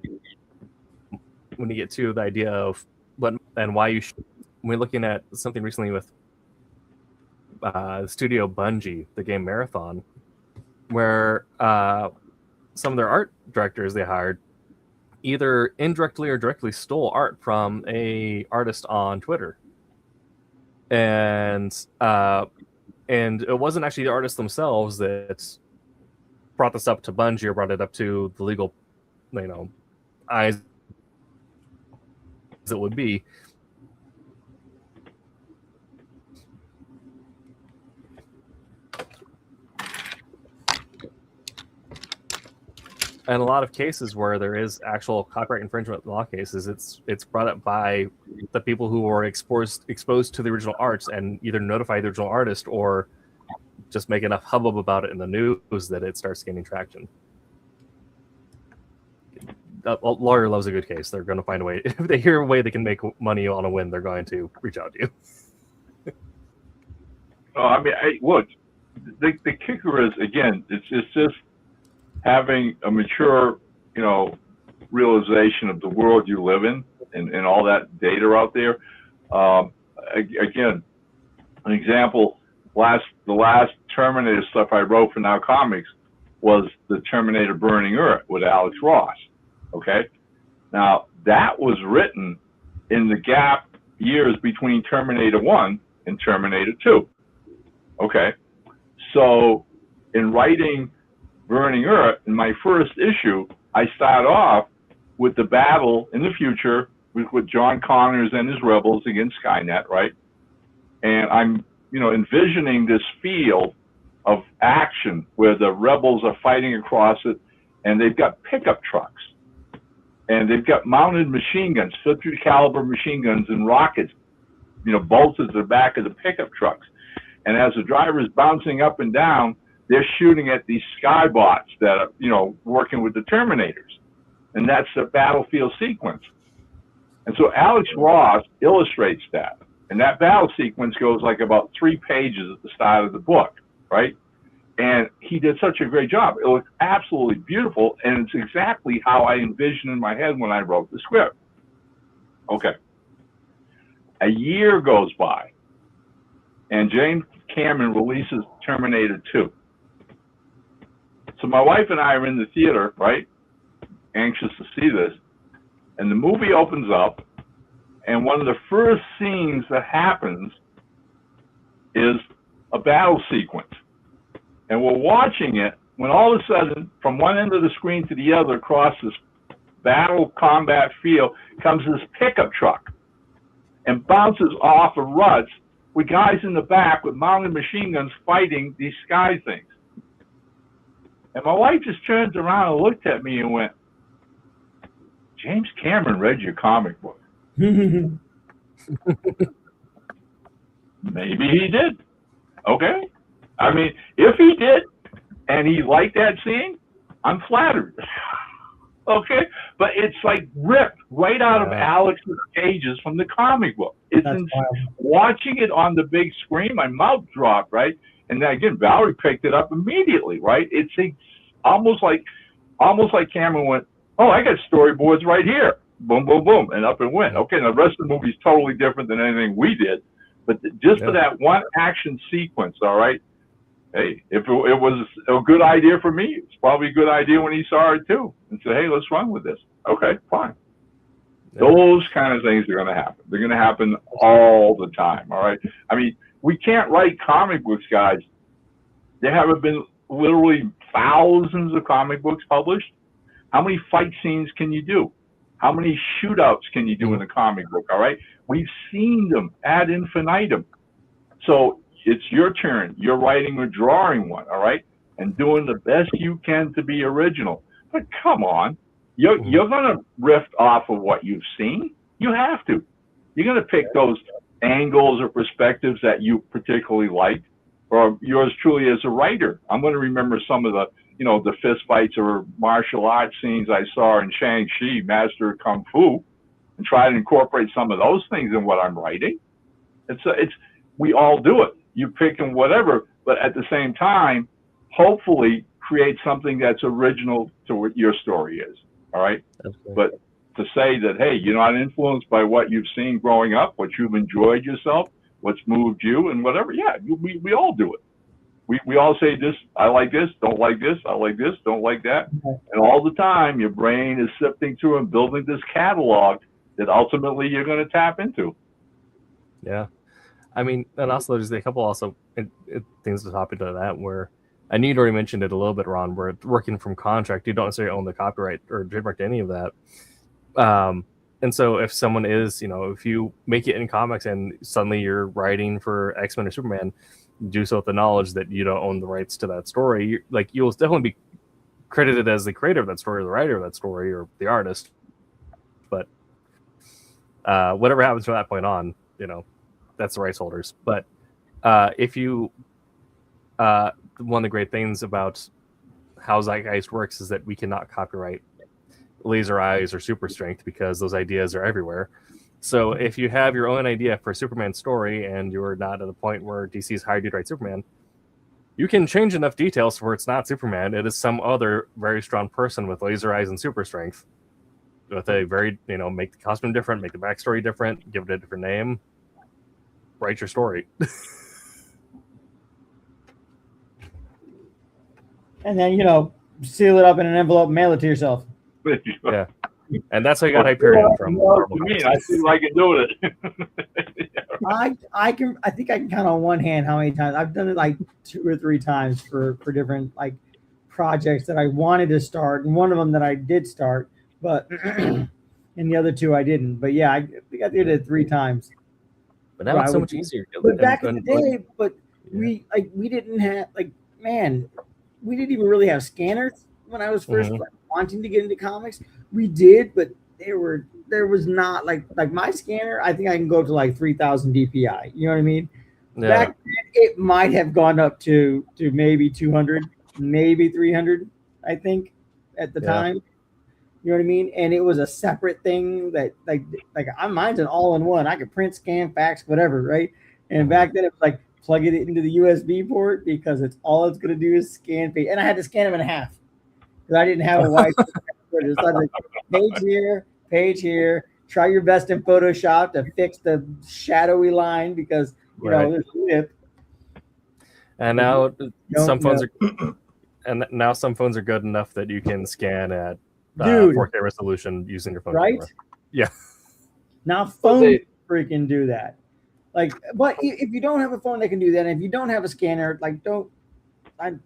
you get to the idea of what and why you should. We're looking at something recently with Studio Bungie, the game Marathon, where some of their art directors they hired either indirectly or directly stole art from a artist on Twitter, and it wasn't actually the artists themselves that brought this up to Bungie or brought it up to the legal, eyes that would be. In a lot of cases where there is actual copyright infringement law cases, it's brought up by the people who were exposed to the original arts and either notify the original artist or just make enough hubbub about it in the news that it starts gaining traction. A lawyer loves a good case. They're going to find a way. If they hear a way they can make money on a win, they're going to reach out to you. I mean, look, the kicker is, again, it's just having a mature, realization of the world you live in and all that data out there. Again, an example, the last Terminator stuff I wrote for Now Comics was the Terminator Burning Earth with Alex Ross. Okay. Now that was written in the gap years between Terminator 1 and Terminator 2. Okay. So in writing Burning Earth, in my first issue, I start off with the battle in the future with John Connors and his rebels against Skynet, right? And I'm, envisioning this field of action where the rebels are fighting across it, and they've got pickup trucks, and they've got mounted machine guns, 50 caliber machine guns and rockets, bolted to the back of the pickup trucks. And as the driver is bouncing up and down, they're shooting at these skybots that are, working with the Terminators. And that's the battlefield sequence. And so Alex Ross illustrates that. And that battle sequence goes like about 3 pages at the start of the book, right? And he did such a great job. It looked absolutely beautiful, and it's exactly how I envisioned in my head when I wrote the script. Okay. A year goes by, and James Cameron releases Terminator 2. So my wife and I are in the theater, right? Anxious to see this. And the movie opens up, and one of the first scenes that happens is a battle sequence. And we're watching it when all of a sudden, from one end of the screen to the other, across this battle combat field, comes this pickup truck and bounces off of ruts with guys in the back with mounted machine guns fighting these sky things. And my wife just turns around and looked at me and went, James Cameron read your comic book. Maybe he did. Okay. I mean, if he did and he liked that scene, I'm flattered. Okay. But it's like ripped right out of Alex's pages from the comic book. It's watching it on the big screen, my mouth dropped, right? And then again, Valerie picked it up immediately, right? It's almost like Cameron went, oh, I got storyboards right here. Boom, boom, boom, and up it went. Okay, now the rest of the movie is totally different than anything we did. But just for that one action sequence, all right, hey, if it was a good idea for me, it's probably a good idea when he saw it too. And said, hey, let's run with this. Okay, fine. Yeah. Those kind of things are going to happen. They're going to happen all the time, all right? I mean, we can't write comic books, guys. There haven't been literally thousands of comic books published. How many fight scenes can you do? How many shootouts can you do in a comic book, all right? We've seen them ad infinitum. So it's your turn. You're writing or drawing one, all right? And doing the best you can to be original. But come on. You're going to riff off of what you've seen. You have to. You're going to pick those angles or perspectives that you particularly like, or yours truly as a writer. I'm going to remember some of the fist fights or martial arts scenes I saw in Shang-Chi, Master of Kung Fu, and try to incorporate some of those things in what I'm writing. We all do it. You pick and whatever, but at the same time, hopefully create something that's original to what your story is. All right. Absolutely. But to say that, hey, you're not influenced by what you've seen growing up, what you've enjoyed yourself, what's moved you, and whatever. Yeah, we all do it. We all say this, I like this, don't like this, I like this, don't like that. And all the time, your brain is sifting through and building this catalog that ultimately you're going to tap into. Yeah. I mean, and also there's a couple things to top into that where, and you'd already mentioned it a little bit, Ron, where working from contract, you don't necessarily own the copyright or trademark to any of that. And so if someone is, if you make it in comics and suddenly you're writing for X-Men or Superman, do so with the knowledge that you don't own the rights to that story. You'll definitely be credited as the creator of that story, or the writer of that story, or the artist. But whatever happens from that point on, that's the rights holders. But if you, one of the great things about how Zeitgeist works is that we cannot copyright Laser Eyes or Super Strength because those ideas are everywhere. So if you have your own idea for a Superman story and you're not at the point where DC's hired you to write Superman, you can change enough details where it's not Superman. It is some other very strong person with laser eyes and super strength. With a very, make the costume different, make the backstory different, give it a different name. Write your story. And then, seal it up in an envelope, mail it to yourself. Yeah. And that's how you got Hyperion from. I feel like I can do it. Yeah, I think I can count on one hand how many times I've done it, like 2 or 3 times for different like projects that I wanted to start, and one of them that I did start, but and the other 2 I didn't. But yeah, I think I did it 3 times. But now it's so much easier. But back in the day, we didn't have we didn't even really have scanners when I was first wanting to get into comics. We did, but there was not like my scanner. I think I can go to like 3,000 DPI. You know what I mean? Yeah. Back then, it might have gone up to maybe 200, maybe 300. I think at the time. You know what I mean? And it was a separate thing that like mine's an all-in-one. I could print, scan, fax, whatever, right? And back then it was like plug it into the USB port because it's gonna do is scan page. And I had to scan them in half because I didn't have a wide. It's like page here. Try your best in Photoshop to fix the shadowy line because you know there's a lip. And now some phones are good enough that you can scan at 4K resolution using your phone camera. Yeah. Now phones freaking do that. Like, but if you don't have a phone that can do that, and if you don't have a scanner, like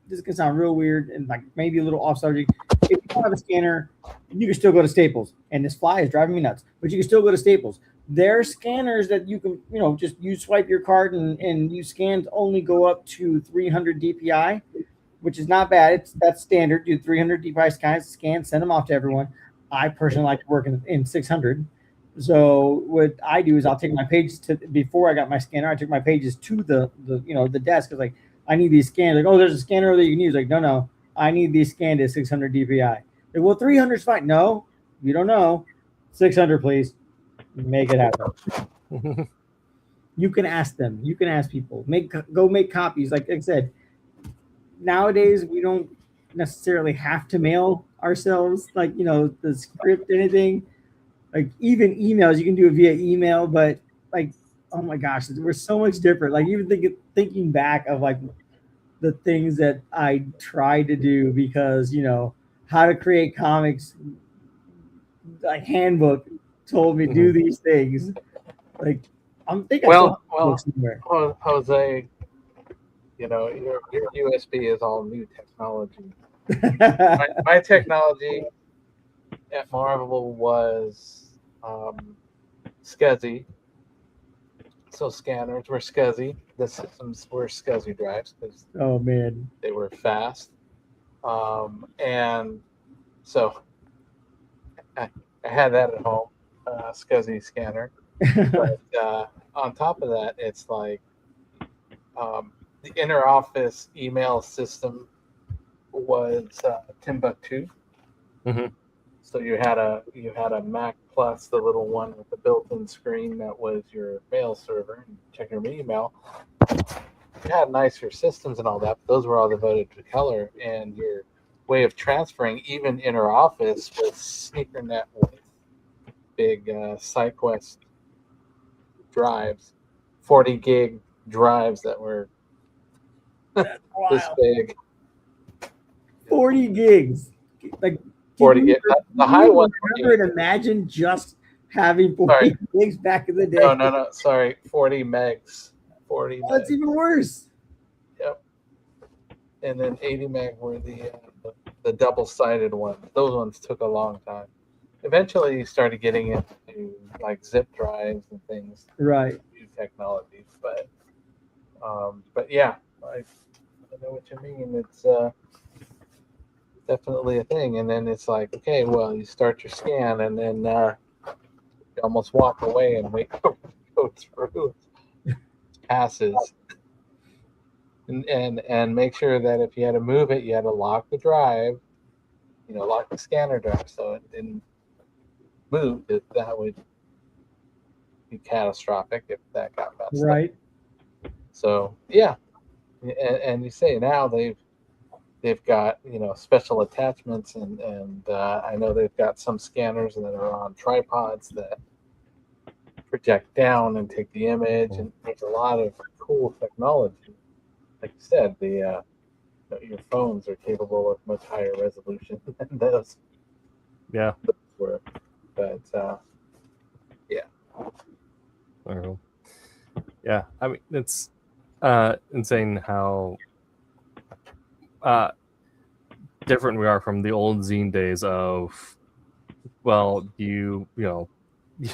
this can sound real weird and like maybe a little off subject. If you don't have a scanner, you can still go to Staples. And this fly is driving me nuts, but you can still go to Staples. There are scanners that you can, just you swipe your card and you scans only go up to 300 DPI, which is not bad. That's standard. Do 300 DPI scans, send them off to everyone. I personally like to work in 600. So what I do is I'll take my pages before I got my scanner. I took my pages to the desk. It's like I need these scanned. Like, oh, there's a scanner that you can use. Like, no, I need these scanned at 600 DPI. Like, well, 300 is fine. No, you don't know. 600, please. Make it happen. You can ask them. You can ask people. Go make copies. Like I said, nowadays we don't necessarily have to mail ourselves like the script, anything. Like even emails, you can do it via email, but like, oh my gosh, we're so much different. Like even thinking back of like the things that I tried to do because how to create comics, like handbook told me do these things. Like I'm thinking. Jose, your USB is all new technology. my technology at Marvel was SCSI. So scanners were SCSI. The systems were SCSI drives because they were fast. And so I had that at home, SCSI scanner. But on top of that, it's like the inter-office email system was Timbuktu. So you had a Mac Plus, the little one with the built-in screen that was your mail server and check your email. You had nicer systems and all that, but those were all devoted to color, and your way of transferring even inter-office was SneakerNet with big SideQuest drives, 40 gig drives that were this big. 40 gigs. Like 40 gigs. The high one. Remember and imagine just having 40 gigs back in the day. No. Sorry, 40 megs. 40. Oh, that's even worse. Yep. And then 80 meg were the double-sided ones. Those ones took a long time. Eventually, you started getting into like zip drives and things. Right. New technologies, but yeah, I know what you mean. It's definitely a thing. And then it's like, okay, well, you start your scan, and then you almost walk away and wait for it to go through. It passes. And make sure that if you had to move it, you had to lock the drive, lock the scanner drive so it didn't move. That would be catastrophic if that got messed up. Right. So yeah, and you say now they've got special attachments and I know they've got some scanners that are on tripods that project down and take the image, and there's a lot of cool technology. Like you said, your phones are capable of much higher resolution than those. Yeah. Were. But yeah. Yeah, I mean, it's insane how different we are from the old zine days of, well, you know,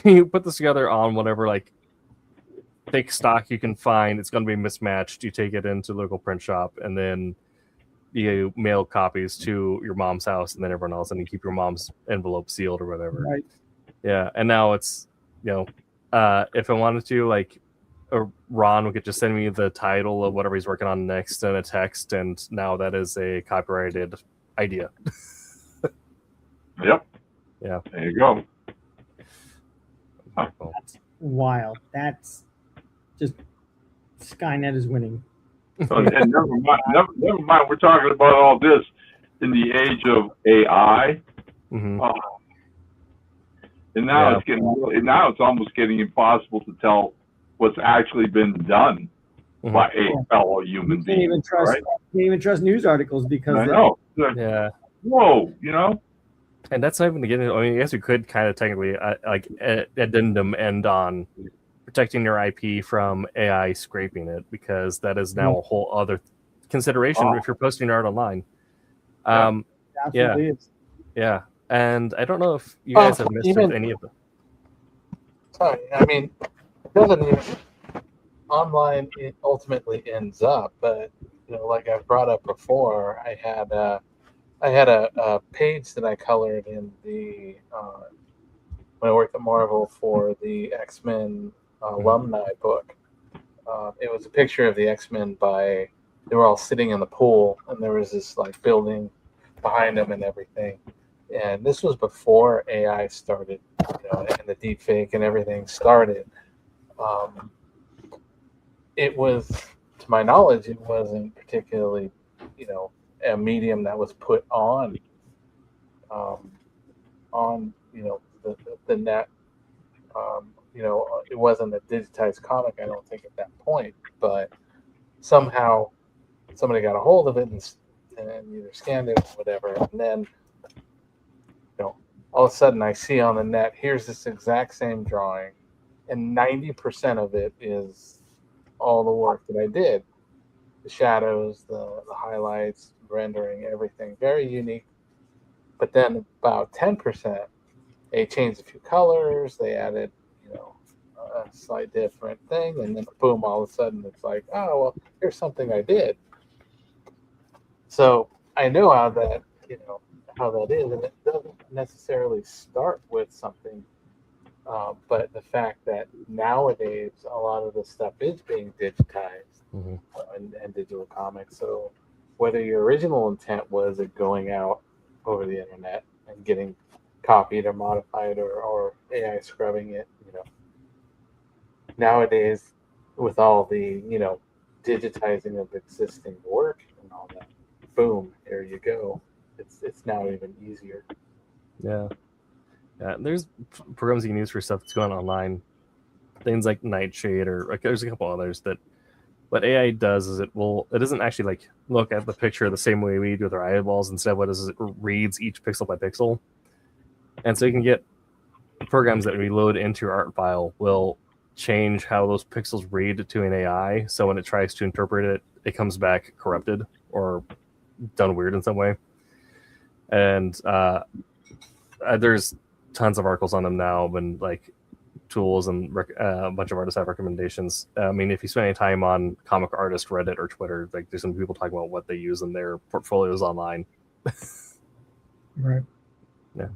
you put this together on whatever like fake stock you can find. It's going to be mismatched. You take it into the local print shop, and then you mail copies to your mom's house, and then everyone else, and you keep your mom's envelope sealed or whatever. Right. Yeah, and now it's, you know, if I wanted to, like, Ron could just send me the title of whatever he's working on next and a text, and now that is a copyrighted idea. Yep. Yeah. There you go. That's wild. That's just Skynet is winning. And never mind. We're talking about all this in the age of AI. Mm-hmm. And now it's almost getting impossible to tell what's actually been done by a fellow human being. You can't even trust news articles because I know. Yeah. Whoa, you know. And that's not even beginning. I mean, I guess we could kind of technically like addendum end on protecting your IP from AI scraping it, because that is now a whole other consideration if you're posting your art online. Absolutely is. Yeah. And I don't know if you guys have missed any of them. Sorry, I mean, it doesn't even online. It ultimately ends up, but you know, like I've brought up before, I had a page that I colored in the when I worked at Marvel for the X-Men alumni book. It was a picture of the X-Men they were all sitting in the pool, and there was this like building behind them and everything. And this was before AI started, you know, and the deep fake and everything started. It was, to my knowledge, it wasn't particularly, you know, a medium that was put on you know, the net. You know, it wasn't a digitized comic, I don't think, at that point. But somehow somebody got a hold of it and either scanned it or whatever, and then, you know, all of a sudden I see on the net, here's this exact same drawing, and 90% of it is all the work that I did. The shadows, the highlights, rendering, everything. Very unique. But then about 10%, they changed a few colors, they added, you know, a slight different thing, and then boom, all of a sudden it's like, oh, well, here's something I did. So I know how that, you know, how that is, and it doesn't necessarily start with something, but the fact that nowadays a lot of the stuff is being digitized and digital comics. So whether your original intent was it going out over the internet and getting copied or modified or AI scrubbing it, you know, nowadays with all the, you know, digitizing of existing work and all that, boom, there you go. It's now even easier. Yeah. There's programs you can use for stuff that's going online, things like Nightshade, or like there's a couple others that what AI does is it doesn't actually like look at the picture the same way we do with our eyeballs. Instead, what it does is it reads each pixel by pixel, and so you can get programs that we load into your art file will change how those pixels read to an AI. So when it tries to interpret it, it comes back corrupted or done weird in some way. And there's tons of articles on them now, and like tools, and a bunch of artists have recommendations. I mean, if you spend any time on Comic Artist Reddit or Twitter, like there's some people talking about what they use in their portfolios online. Right. Yeah.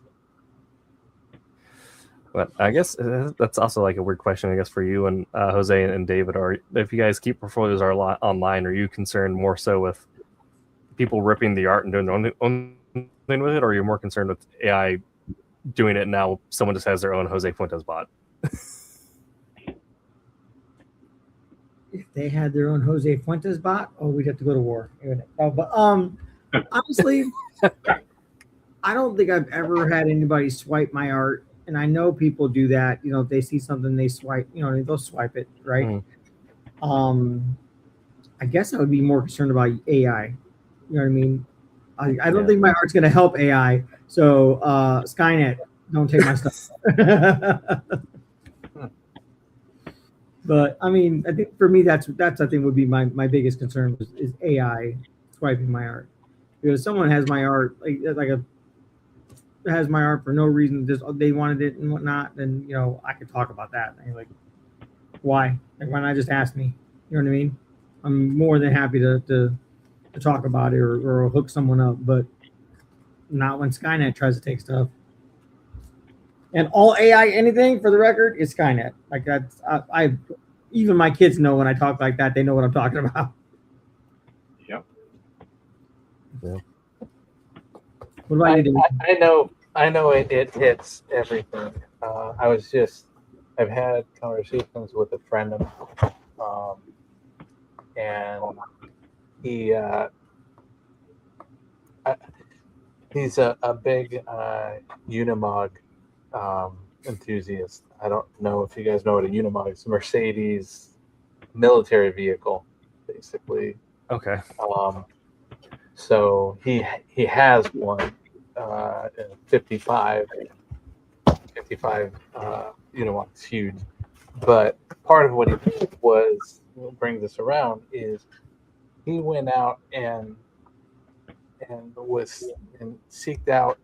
But I guess that's also like a weird question, I guess, for you and Jose and David. Or if you guys keep portfolios online, are you concerned more so with people ripping the art and doing their own thing with it, or are you more concerned with AI doing it now? Someone just has their own Jose Fuentes bot. If they had their own Jose Fuentes bot, we'd have to go to war. But honestly, I don't think I've ever had anybody swipe my art, and I know people do that. You know, if they see something, they swipe. You know, they'll swipe it, right? I guess I would be more concerned about AI. You know what I mean? I don't think my art's going to help AI. So Skynet, don't take my stuff. But I mean, I think for me, that's I think would be my biggest concern is AI swiping my art. Because someone has my art has my art for no reason, just they wanted it and whatnot, then I could talk about that. And like, why? Like, why not just ask me? You know what I mean? I'm more than happy to talk about it or hook someone up, but not when Skynet tries to take stuff. And all AI anything, for the record, is Skynet. Like that's I even my kids know when I talk like that, they know what I'm talking about. Yep. Yeah. What about you? I know it hits everything. I've had conversations with a friend of mine, and he's a big Unimog enthusiast. I don't know if you guys know what a Unimog is. Mercedes military vehicle, basically. Okay. So he has one, 55 Unimog. It's huge. But part of what he did was, what brings us around, is he went out and seeked out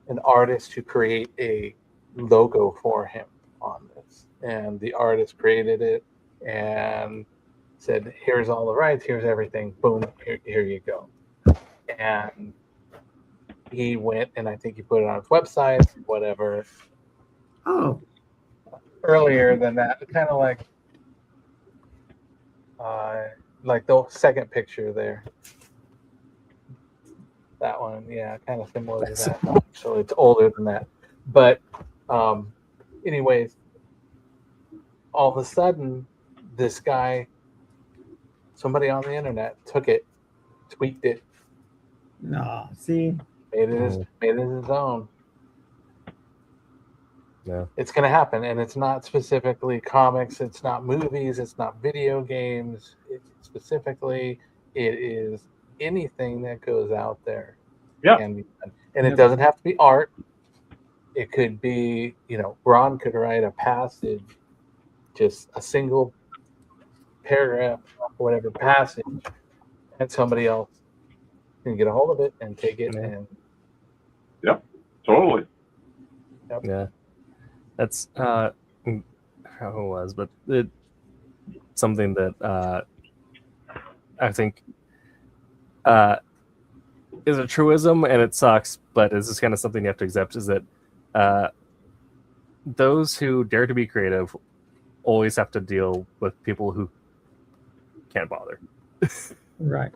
an artist to create a logo for him on this, and the artist created it and said, "Here's all the rights. Here's everything. Boom. Here you go." And he went, and I think he put it on his website, whatever. Oh. Earlier than that, kind of like the second picture there. That one, yeah, kind of similar to that. So it's older than that. But anyways, all of a sudden, this guy, somebody on the internet, took it, tweaked it. No, see? Made it his own. Yeah. It's going to happen, and it's not specifically comics, it's not movies, it's not video games. It is anything that goes out there. Yeah. And it doesn't have to be art. It could be, Ron could write a passage, just a single paragraph, whatever passage, and somebody else can get a hold of it and take it. And yep, totally. Yep. Yeah. That's how it was, but it's something that I think is a truism, and it sucks, but this is kind of something you have to accept, is that those who dare to be creative always have to deal with people who can't bother. Right.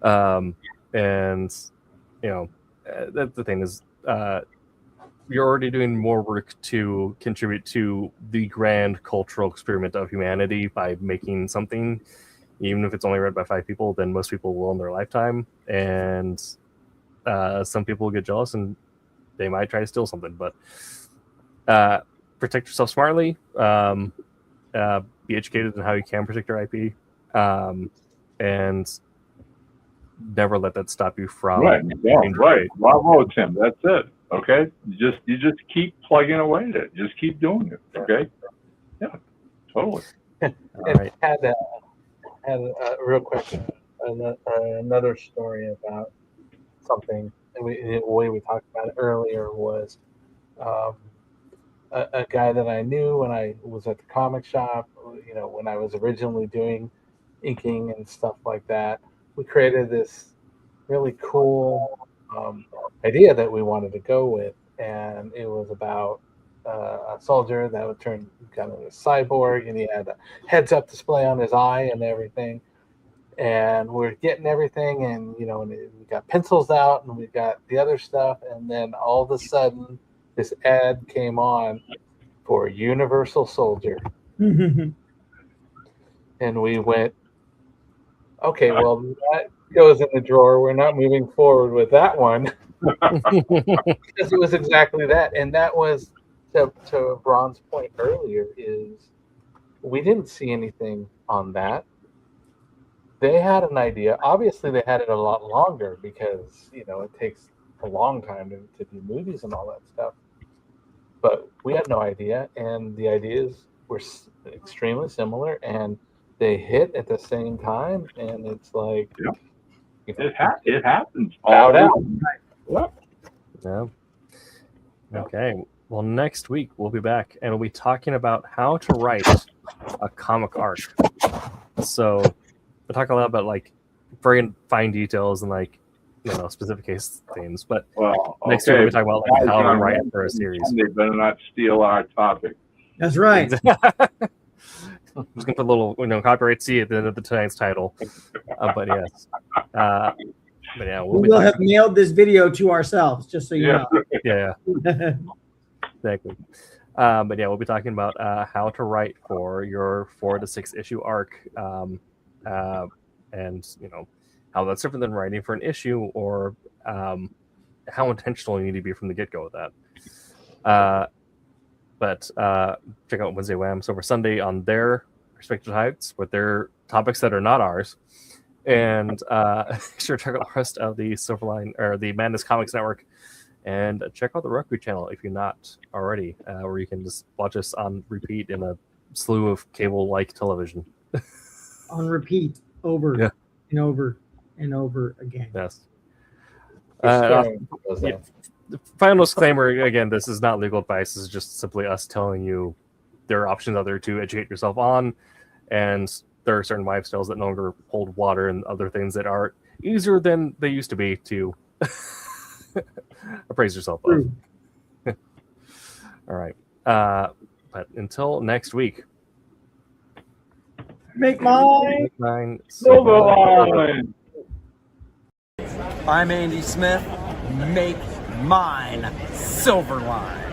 And that's the thing is, you're already doing more work to contribute to the grand cultural experiment of humanity by making something, even if it's only read by 5 people, then most people will in their lifetime. And some people get jealous and they might try to steal something, but protect yourself smartly. Be educated in how you can protect your IP, and never let that stop you from right. Bravo, Tim. That's it. Okay, you just keep plugging away at it. Just keep doing it. Okay. Yeah, totally. All right. Had a real question. Another story about something. The way we talked about it earlier was a guy that I knew when I was at the comic shop. When I was originally doing inking and stuff like that, we created this really cool idea that we wanted to go with, and it was about a soldier that would turn kind of a cyborg, and he had a heads-up display on his eye and everything. And we're getting everything, and we got pencils out, and we got the other stuff, and then all of a sudden, this ad came on for Universal Soldier, and we went, okay, well, that goes in the drawer. We're not moving forward with that one. Because it was exactly that. And that was, to Ron's point earlier, is we didn't see anything on that. They had an idea. Obviously, they had it a lot longer because, it takes a long time to do movies and all that stuff. But we had no idea. And the ideas were extremely similar, and they hit at the same time, and it's like it happens. Bow down. Yep. Yeah. Okay. Well, next week we'll be back and we'll be talking about how to write a comic arc. So we'll talk a lot about like very fine details and like specific case things. But next week we'll be talking about like how to write for a series. They better not steal our topic. That's right. I'm just gonna put a little copyright C at the end of tonight's title. But yes. But yeah, we will have mailed this video to ourselves, just so you know. Yeah. Exactly. But yeah, we'll be talking about how to write for your 4 to 6 issue arc, and how that's different than writing for an issue, or how intentional you need to be from the get-go with that. But check out Wednesday Wham Silver Sunday on their respective types with their topics that are not ours. And sure, check out the rest of the Silverline or the Madness Comics Network, and check out the Roku channel if you're not already, where you can just watch us on repeat in a slew of cable-like television. On repeat, over and over and over again. Yes. The final disclaimer, again, this is not legal advice. This is just simply us telling you there are options out there to educate yourself on, and there are certain lifestyles that no longer hold water and other things that are easier than they used to be to appraise yourself of. All right. But until next week. Make mine. Silverline. I'm Andy Smith. Make mine Silverline.